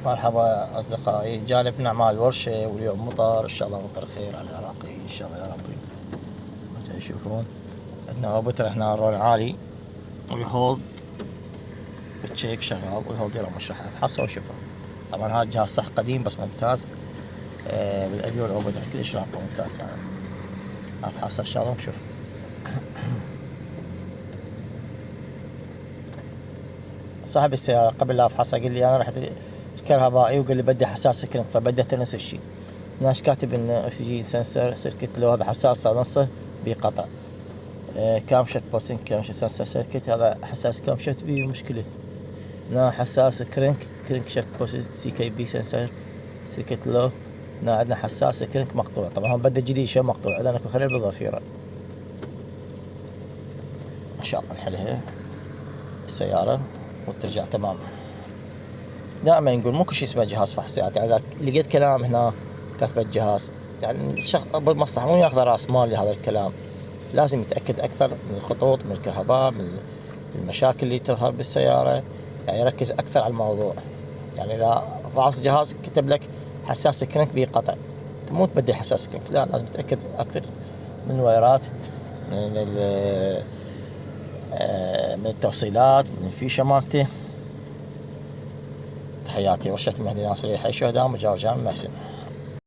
مرحبا أصدقائي، جانبنا أعمال ورشة واليوم مطر، إن شاء الله مطر خير على العراقي إن شاء الله يا ربي. مثل تشوفون عندنا أوبتر هنا رون عالي والهولد والتشيك شغال والهولد يلا مش راح أفحصه وأشوفه. طبعا هذا جهاز صح قديم بس ممتاز، بالأديو الأوبتر كلش راقي ممتاز يعني. أفحصه إن شاء الله ونشوف. صاحب السيارة قبل لا أفحصها قال لي أنا رحت الكهربائي وقال لي بدي حساس كرنك، فبديت نفس الشيء. ناش كاتب ان اكسجين سنسر سيركت له هذا حساس نصه بقطع. كامشة بوسنج كامشة سنسر سيركت هذا حساس كامشة بيه مشكلة. هنا حساس كرنك شت بوسنج سي كي بي سنسر سيركت له. هنا عندنا حساس كرنك مقطوع، طبعا بدأ جديد شو مقطوع، عندنا اكو خلل بالضفيرة. ان شاء الله نحلها السيارة وترجع تمام. دائما نقول مو كل شيء اسمه جهاز فحص، يعني اذا لقيت كلام هنا كاتب الجهاز يعني الشخص بالمصلحة مو ياخذ راس مال لهذا الكلام، لازم يتأكد أكثر من الخطوط، من الكهرباء، من المشاكل اللي تظهر بالسيارة، يعني يركز أكثر على الموضوع. يعني إذا فحص جهاز كتب لك حساس كرنك بقطع، مو تبدي حساس كرنك، لا لازم تتأكد أكثر من الوايرات، من التوصيلات، من الفيشة مالته. تحياتي ورشة مهدي ناصري، حي شهداء مجاور جامع محسن.